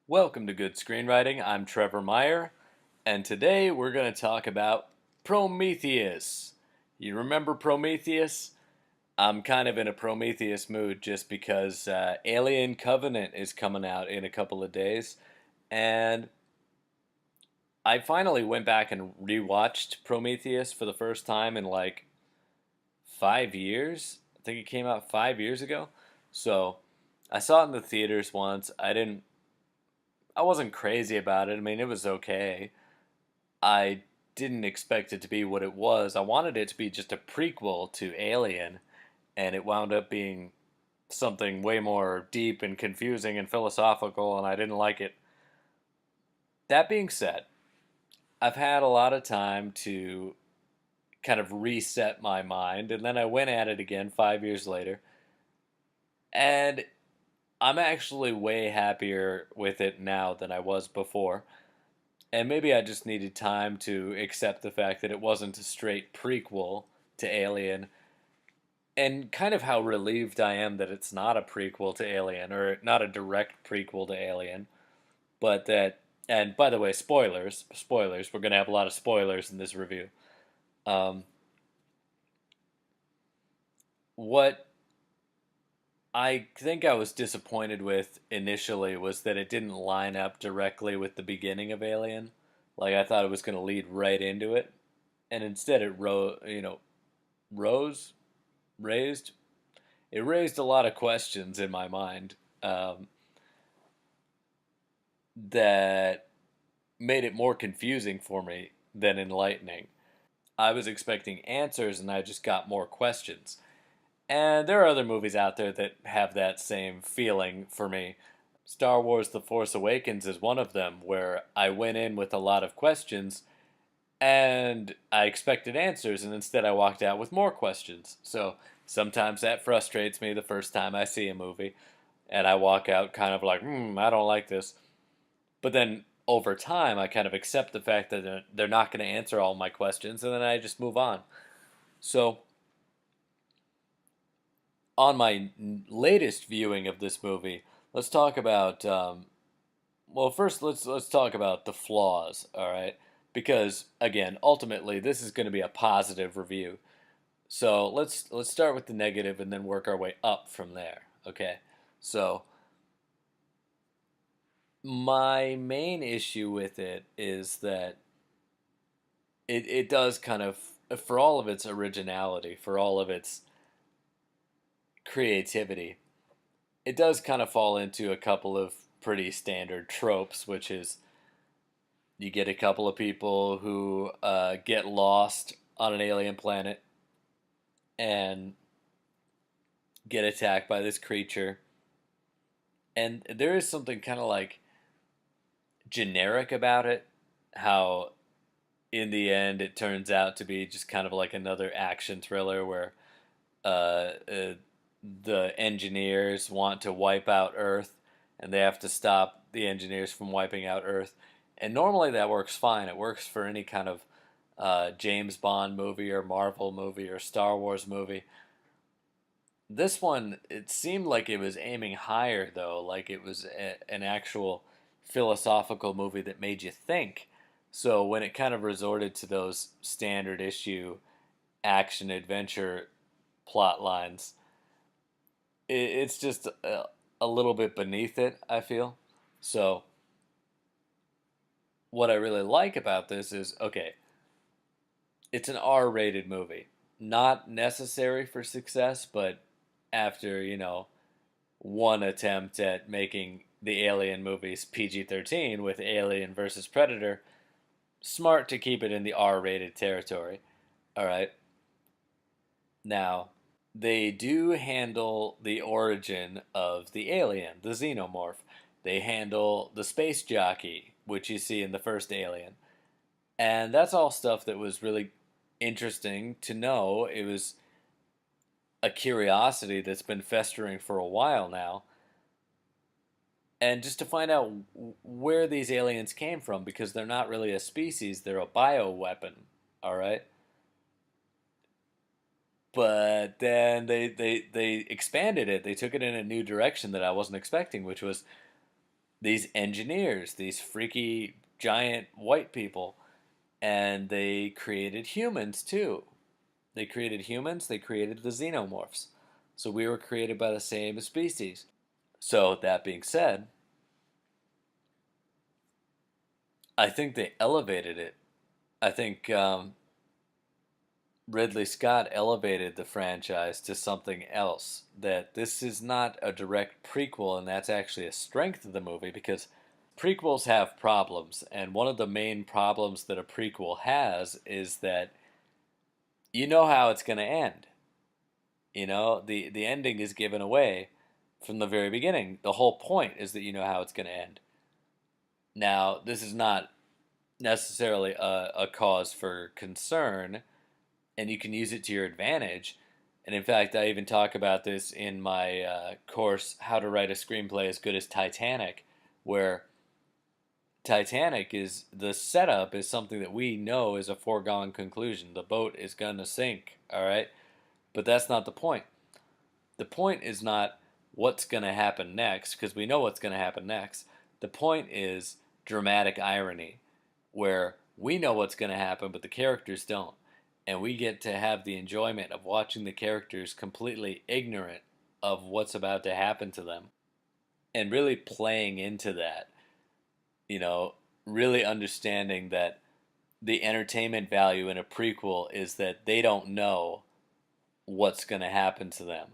Welcome to Good Screenwriting. I'm Trevor Meyer, and today we're going to talk about Prometheus. You remember Prometheus? I'm kind of in a Prometheus mood just because Alien Covenant is coming out in a couple of days, and I finally went back and rewatched Prometheus for the first time in like 5 years. I think it came out 5 years ago. So I saw it in the theaters once. I wasn't crazy about it. I mean, it was okay. I didn't expect it to be what it was. I wanted it to be just a prequel to Alien, and it wound up being something way more deep and confusing and philosophical, and I didn't like it. That being said, I've had a lot of time to kind of reset my mind, and then I went at it again 5 years later, and I'm actually way happier with it now than I was before. And maybe I just needed time to accept the fact that it wasn't a straight prequel to Alien, and kind of how relieved I am that it's not a prequel to Alien, or not a direct prequel to Alien, but that, and by the way, spoilers, we're going to have a lot of spoilers in this review. Um, what I think I was disappointed with initially was that it didn't line up directly with the beginning of Alien. Like I thought it was going to lead right into it, and instead rose, raised, it raised a lot of questions in my mind that made it more confusing for me than enlightening. I was expecting answers, and I just got more questions. And there are other movies out there that have that same feeling for me. Star Wars The Force Awakens is one of them, where I went in with a lot of questions and I expected answers, and instead I walked out with more questions. So sometimes that frustrates me the first time I see a movie, and I walk out kind of like, I don't like this. But then over time, I kind of accept the fact that they're not going to answer all my questions, and then I just move on. So on my latest viewing of this movie, let's talk about. Well, first let's talk about the flaws. All right, because again, ultimately, this is going to be a positive review. So let's start with the negative and then work our way up from there. Okay, so my main issue with it is that it does kind of, for all of its originality, for all of its creativity, it does kind of fall into a couple of pretty standard tropes, which is you get a couple of people who get lost on an alien planet and get attacked by this creature. And there is something kind of like generic about it, how in the end it turns out to be just kind of like another action thriller where uh, uh, the engineers want to wipe out Earth, and they have to stop the engineers from wiping out Earth. And normally that works fine. It works for any kind of James Bond movie or Marvel movie or Star Wars movie. This one, it seemed like it was aiming higher, though, like it was an actual philosophical movie that made you think. So when it kind of resorted to those standard issue action adventure plot lines, it's just a little bit beneath it, I feel. So, what I really like about this is okay, it's an R rated movie. Not necessary for success, but after, one attempt at making the Alien movies PG-13 with Alien versus Predator, smart to keep it in the R rated territory. All right. Now, they do handle the origin of the alien, the xenomorph. They handle the space jockey, which you see in the first Alien. And that's all stuff that was really interesting to know. It was a curiosity that's been festering for a while now. And just to find out where these aliens came from, because they're not really a species, they're a bioweapon. All right? But then they expanded it. They took it in a new direction that I wasn't expecting, which was these engineers, these freaky giant white people, and they created humans too. They created humans, they created the xenomorphs. So we were created by the same species. So, that being said, I think they elevated it. I think Ridley Scott elevated the franchise to something else. That this is not a direct prequel, and that's actually a strength of the movie because prequels have problems. And one of the main problems that a prequel has is that you know how it's going to end. The ending is given away from the very beginning. The whole point is that you know how it's going to end. Now, this is not necessarily a cause for concern, and you can use it to your advantage. And in fact, I even talk about this in my course, How to Write a Screenplay as Good as Titanic, where Titanic is the setup is something that we know is a foregone conclusion. The boat is going to sink, all right? But that's not the point. The point is not what's going to happen next, because we know what's going to happen next. The point is dramatic irony, where we know what's going to happen, but the characters don't. And we get to have the enjoyment of watching the characters completely ignorant of what's about to happen to them and really playing into that, you know, really understanding that the entertainment value in a prequel is that they don't know what's going to happen to them.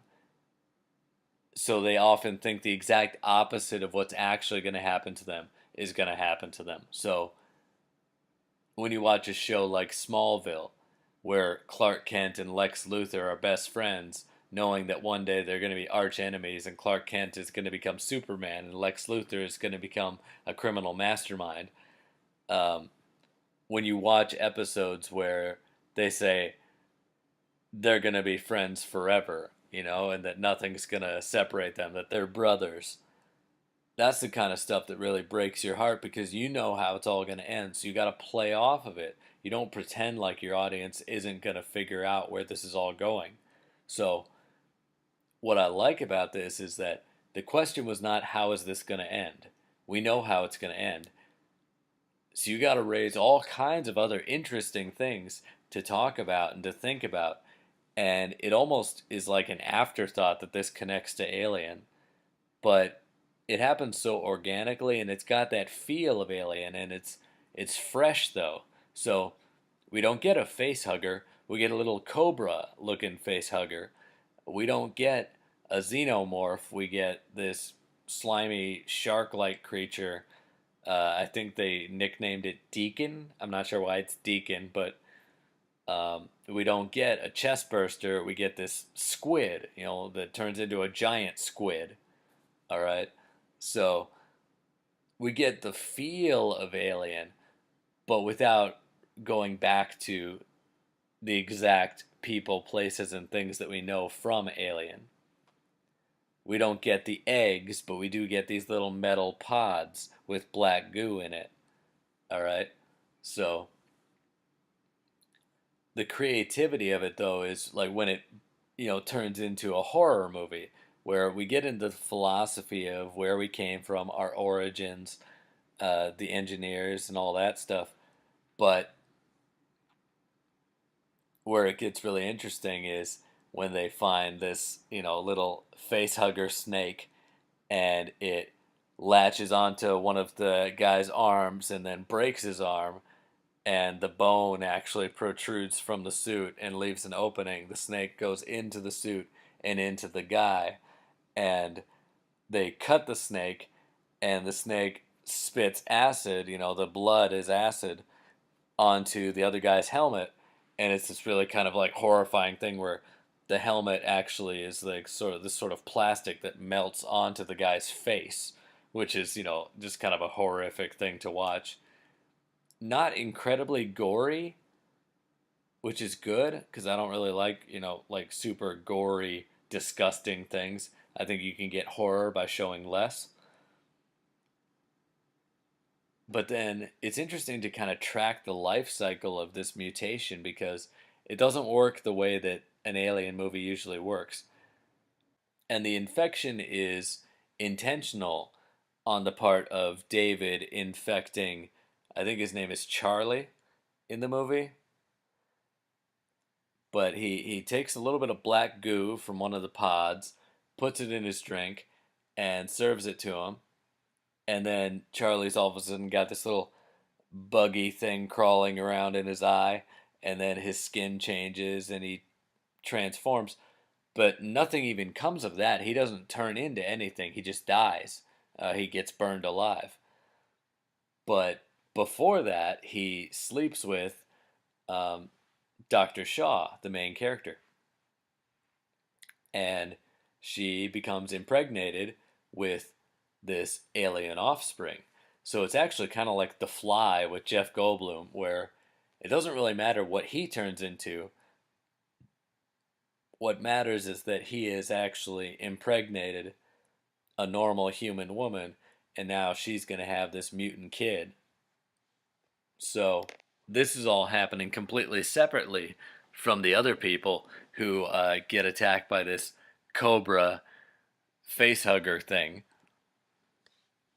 So they often think the exact opposite of what's actually going to happen to them is going to happen to them. So when you watch a show like Smallville, where Clark Kent and Lex Luthor are best friends, knowing that one day they're going to be arch enemies and Clark Kent is going to become Superman and Lex Luthor is going to become a criminal mastermind. Um, when you watch episodes where they say they're going to be friends forever, and that nothing's going to separate them, that they're brothers, that's the kind of stuff that really breaks your heart because you know how it's all going to end. So you got to play off of it. You don't pretend like your audience isn't going to figure out where this is all going. So what I like about this is that the question was not how is this going to end? We know how it's going to end. So you got to raise all kinds of other interesting things to talk about and to think about. And it almost is like an afterthought that this connects to Alien. But it happens so organically and it's got that feel of Alien and it's fresh though. So we don't get a face hugger, we get a little cobra looking face hugger. We don't get a xenomorph, we get this slimy shark like creature. I think they nicknamed it Deacon. I'm not sure why it's Deacon, but we don't get a chest burster. We get this squid, that turns into a giant squid. All right. So we get the feel of Alien, but without going back to the exact people, places, and things that we know from Alien. We don't get the eggs, but we do get these little metal pods with black goo in it. All right. So the creativity of it, though, is like when it, turns into a horror movie where we get into the philosophy of where we came from, our origins, the engineers, and all that stuff. But where it gets really interesting is when they find this, little face hugger snake and it latches onto one of the guy's arms and then breaks his arm and the bone actually protrudes from the suit and leaves an opening. The snake goes into the suit and into the guy, and they cut the snake, and the snake spits acid, the blood is acid, onto the other guy's helmet, and it's this really kind of like horrifying thing where the helmet actually is like sort of plastic that melts onto the guy's face, which is, just kind of a horrific thing to watch. Not incredibly gory, which is good because I don't really like, like super gory, disgusting things. I think you can get horror by showing less. But then it's interesting to kind of track the life cycle of this mutation because it doesn't work the way that an alien movie usually works. And the infection is intentional on the part of David infecting, I think his name is Charlie in the movie, but he takes a little bit of black goo from one of the pods, puts it in his drink, and serves it to him. And then Charlie's all of a sudden got this little buggy thing crawling around in his eye, and then his skin changes and he transforms. But nothing even comes of that. He doesn't turn into anything. He just dies. He gets burned alive. But before that, he sleeps with um, Dr. Shaw, the main character. And she becomes impregnated with this alien offspring. So it's actually kind of like The Fly with Jeff Goldblum, where it doesn't really matter what he turns into. What matters is that he is actually impregnated a normal human woman, and now she's going to have this mutant kid. So this is all happening completely separately from the other people who get attacked by this cobra face hugger thing.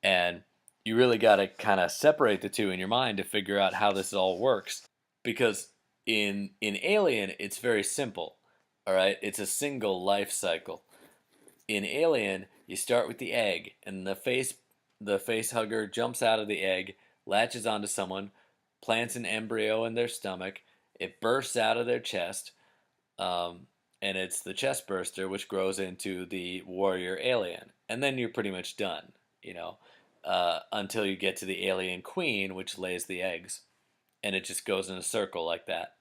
And you really got to kind of separate the two in your mind to figure out how this all works. Because in Alien, it's very simple. All right, it's a single life cycle. In Alien, you start with the egg, and the face hugger jumps out of the egg, latches onto someone, plants an embryo in their stomach. It bursts out of their chest, and it's the chest burster which grows into the warrior alien, and then you're pretty much done. You know, until you get to the alien queen, which lays the eggs, and it just goes in a circle like that.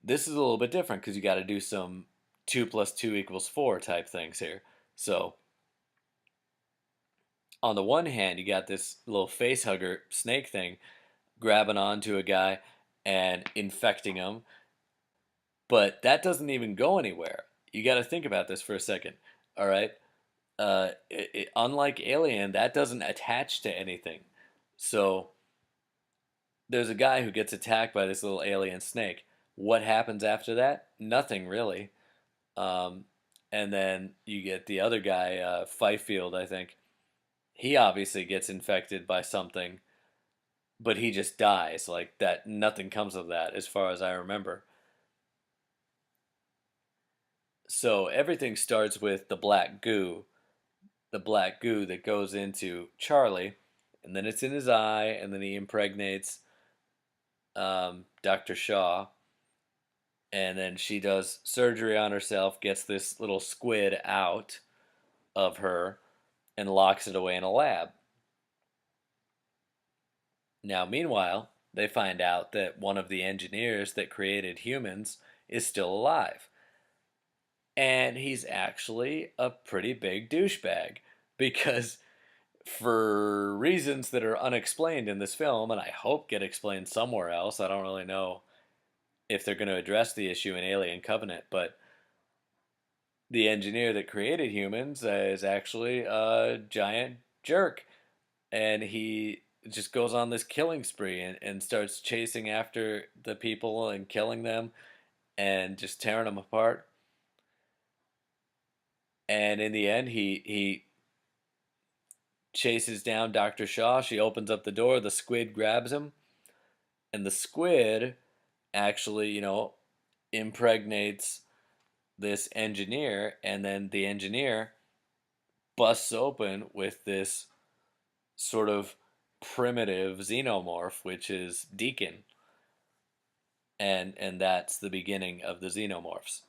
This is a little bit different because you got to do some 2 + 2 = 4 type things here. So on the one hand, you got this little face hugger snake thing grabbing onto a guy and infecting him, but that doesn't even go anywhere. You got to think about this for a second. All right. Unlike Alien, that doesn't attach to anything. So there's a guy who gets attacked by this little alien snake. What happens after that? Nothing really. Um, and then you get the other guy, Fifield, I think. He obviously gets infected by something, but he just dies. Like that, nothing comes of that, as far as I remember. So everything starts with the black goo that goes into Charlie, and then it's in his eye, and then he impregnates Dr. Shaw, and then she does surgery on herself, gets this little squid out of her, and locks it away in a lab. Now, meanwhile, they find out that one of the engineers that created humans is still alive. And he's actually a pretty big douchebag because, for reasons that are unexplained in this film, and I hope get explained somewhere else, I don't really know if they're going to address the issue in Alien Covenant, but the engineer that created humans is actually a giant jerk. And he just goes on this killing spree and starts chasing after the people and killing them and just tearing them apart. And in the end, he chases down Dr. Shaw. She opens up the door. The squid grabs him. And the squid actually, impregnates this engineer. And then the engineer busts open with this sort of primitive xenomorph, which is Deacon. And that's the beginning of the xenomorphs.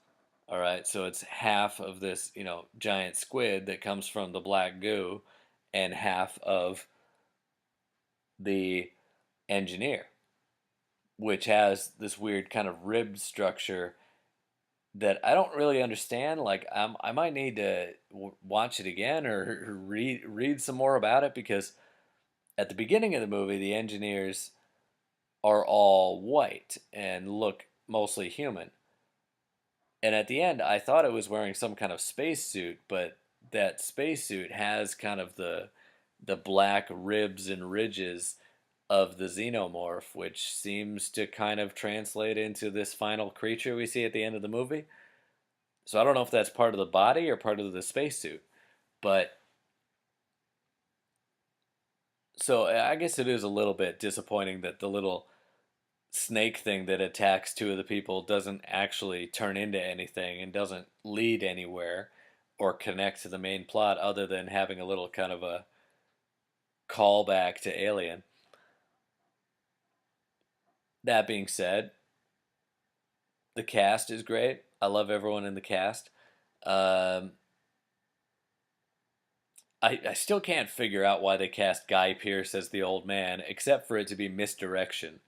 All right, so it's half of this, giant squid that comes from the black goo, and half of the engineer, which has this weird kind of ribbed structure that I don't really understand. Like, I might need to watch it again or read some more about it because at the beginning of the movie, the engineers are all white and look mostly human. And at the end, I thought it was wearing some kind of spacesuit, but that spacesuit has kind of the black ribs and ridges of the xenomorph, which seems to kind of translate into this final creature we see at the end of the movie. So I don't know if that's part of the body or part of the spacesuit, but So I guess it is a little bit disappointing that the little snake thing that attacks two of the people doesn't actually turn into anything and doesn't lead anywhere or connect to the main plot other than having a little kind of a callback to Alien. That being said, the cast is great. I love everyone in the cast. Um, I still can't figure out why they cast Guy Pearce as the old man, except for it to be misdirection,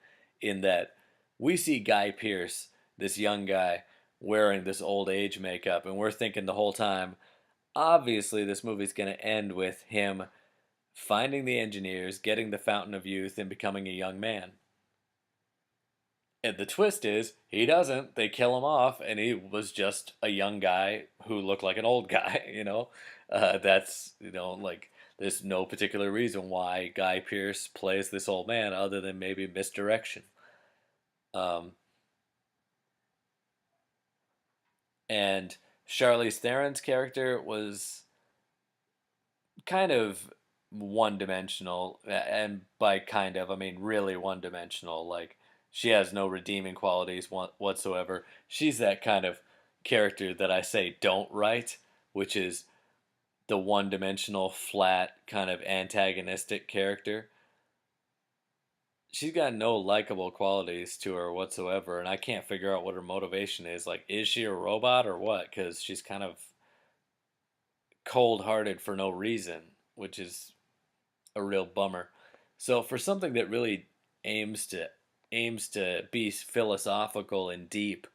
in that we see Guy Pearce, this young guy, wearing this old age makeup, and we're thinking the whole time, obviously, this movie's going to end with him finding the engineers, getting the Fountain of Youth, and becoming a young man. And the twist is, he doesn't. They kill him off, and he was just a young guy who looked like an old guy, you know? That's, like, there's no particular reason why Guy Pearce plays this old man other than maybe misdirection. Um, and Charlize Theron's character was kind of one dimensional, and by kind of, I mean really one dimensional. Like, she has no redeeming qualities whatsoever. She's that kind of character that I say don't write, which is the one dimensional, flat, kind of antagonistic character. She's got no likable qualities to her whatsoever, and I can't figure out what her motivation is. Like, is she a robot or what? Because she's kind of cold hearted for no reason, which is a real bummer. So for something that really aims to aims to be philosophical and deep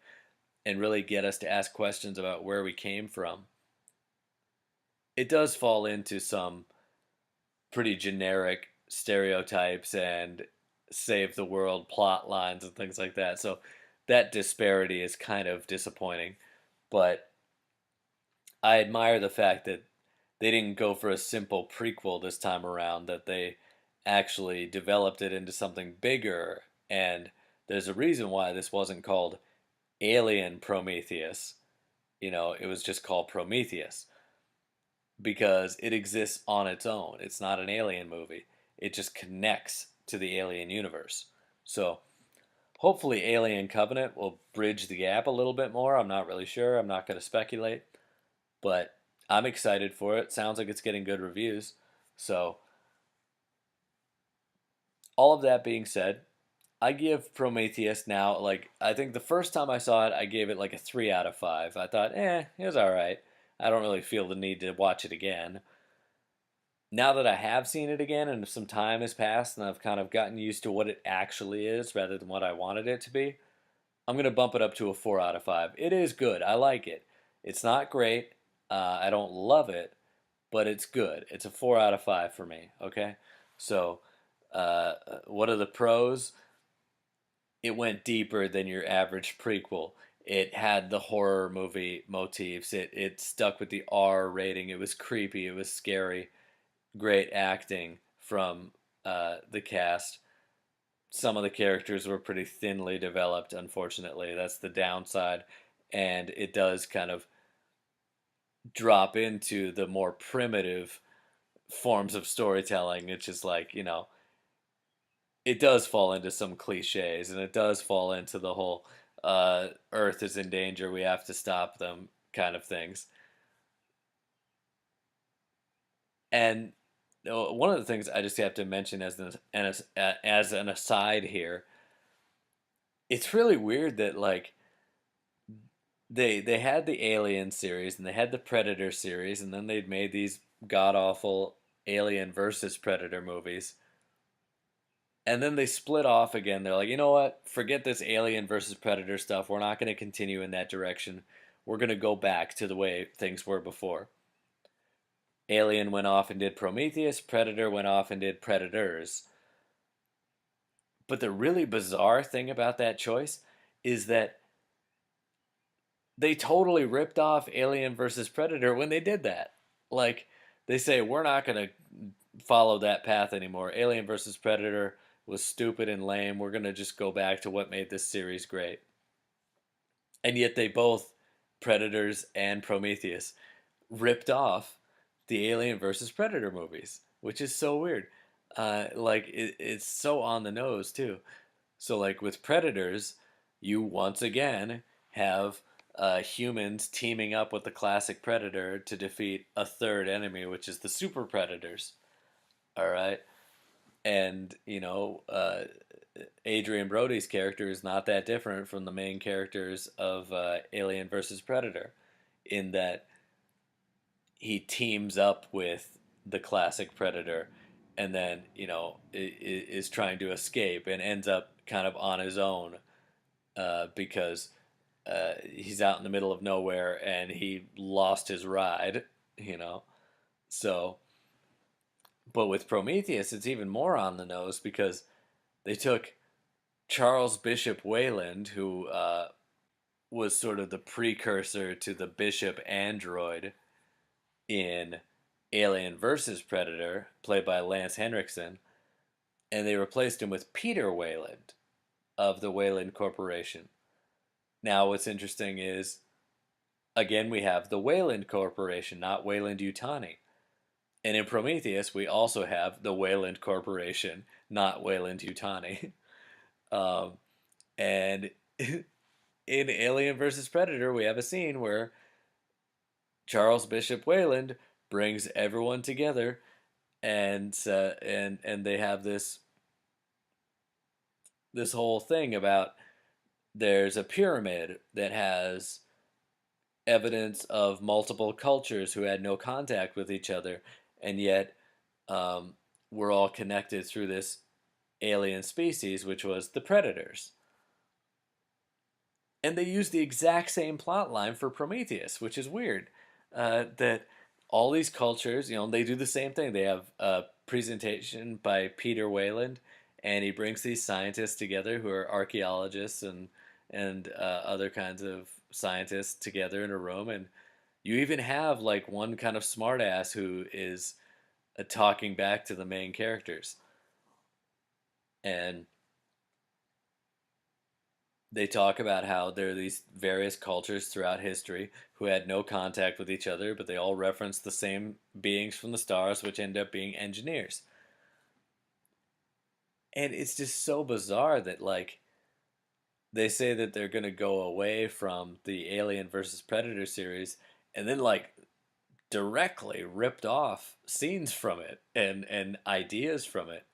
and really get us to ask questions about where we came from, it does fall into some pretty generic stereotypes and save the world plot lines and things like that. So that disparity is kind of disappointing, but I admire the fact that they didn't go for a simple prequel this time around, that they actually developed it into something bigger. And there's a reason why this wasn't called Alien Prometheus. It was just called Prometheus because it exists on its own. It's not an alien movie, it just connects to the alien universe. So hopefully, Alien Covenant will bridge the gap a little bit more. I'm not really sure. I'm not going to speculate. But I'm excited for it. Sounds like it's getting good reviews. So, all of that being said, I give Prometheus now, like, I think the first time I saw it, I gave it like a 3 out of 5. I thought, it was alright. I don't really feel the need to watch it again. Now that I have seen it again and some time has passed and I've kind of gotten used to what it actually is rather than what I wanted it to be, I'm going to bump it up to a 4 out of 5. It is good. I like it. It's not great. I don't love it, but it's good. It's a 4 out of 5 for me. Okay, so what are the pros? It went deeper than your average prequel. It had the horror movie motifs. It stuck with the R rating. It was creepy. It was scary. Great acting from the cast. Some of the characters were pretty thinly developed, unfortunately. That's the downside. And it does kind of drop into the more primitive forms of storytelling. It's just like, it does fall into some cliches and it does fall into the whole Earth is in danger, we have to stop them kind of things. And one of the things I just have to mention as an aside here, it's really weird that like they had the Alien series and they had the Predator series and then they'd made these god awful Alien versus Predator movies. And then they split off again. They're like, you know what? Forget this Alien versus Predator stuff. We're not going to continue in that direction. We're going to go back to the way things were before. Alien went off and did Prometheus. Predator went off and did Predators. But the really bizarre thing about that choice is that they totally ripped off Alien versus Predator when they did that. Like, they say, we're not going to follow that path anymore. Alien versus Predator was stupid and lame. We're going to just go back to what made this series great. And yet they both, Predators and Prometheus, ripped off the Alien versus Predator movies, which is so weird. It's so on the nose too. So like with predators, you once again have humans teaming up with the classic predator to defeat a third enemy, which is the super predators. All right, and Adrian Brody's character is not that different from the main characters of Alien versus Predator, in that he teams up with the classic predator and then is trying to escape and ends up kind of on his own because he's out in the middle of nowhere and he lost his ride, you know. So, but with Prometheus, it's even more on the nose because they took Charles Bishop Wayland, who was sort of the precursor to the Bishop android in Alien versus Predator, played by Lance Henriksen, and they replaced him with Peter Wayland of the Wayland Corporation. Now, what's interesting is, again, we have the Wayland Corporation, not Wayland Yutani. And in Prometheus, we also have the Wayland Corporation, not Wayland Yutani. um, and in Alien versus Predator, we have a scene where Charles Bishop Wayland brings everyone together, and they have this whole thing about there's a pyramid that has evidence of multiple cultures who had no contact with each other, and yet um, we're all connected through this alien species, which was the predators. And they use the exact same plot line for Prometheus, which is weird. That all these cultures, they do the same thing. They have a presentation by Peter Wayland, and he brings these scientists together who are archaeologists and other kinds of scientists together in a room, and you even have like one kind of smartass who is talking back to the main characters, and they talk about how there are these various cultures throughout history who had no contact with each other, but they all reference the same beings from the stars, which end up being engineers. And it's just so bizarre that, like, they say that they're going to go away from the Alien versus Predator series and then, like, directly ripped off scenes from it and ideas from it.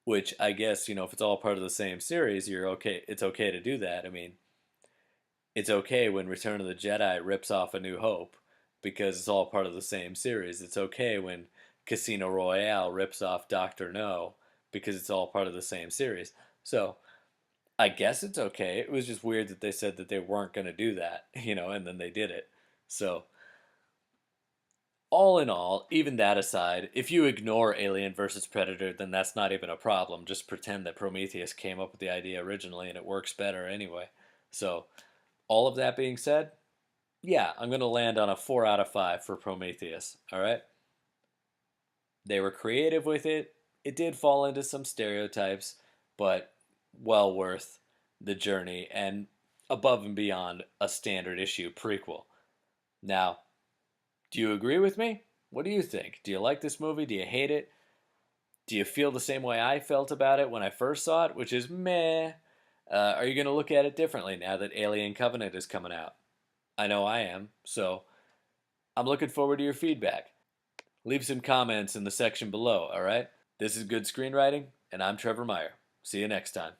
Which I guess, if it's all part of the same series, you're okay. It's okay to do that. I mean, it's okay when Return of the Jedi rips off A New Hope because it's all part of the same series. It's okay when Casino Royale rips off Doctor No because it's all part of the same series. So I guess it's okay. It was just weird that they said that they weren't going to do that, and then they did it. So all in all, even that aside, if you ignore Alien versus Predator, then that's not even a problem. Just pretend that Prometheus came up with the idea originally and it works better anyway. So, all of that being said, yeah, I'm going to land on a 4 out of 5 for Prometheus. All right? They were creative with it. It did fall into some stereotypes, but well worth the journey and above and beyond a standard issue prequel. Now, do you agree with me? What do you think? Do you like this movie? Do you hate it? Do you feel the same way I felt about it when I first saw it, which is meh? Are you going to look at it differently now that Alien Covenant is coming out? I know I am, so I'm looking forward to your feedback. Leave some comments in the section below, alright? This is Good Screenwriting, and I'm Trevor Meyer. See you next time.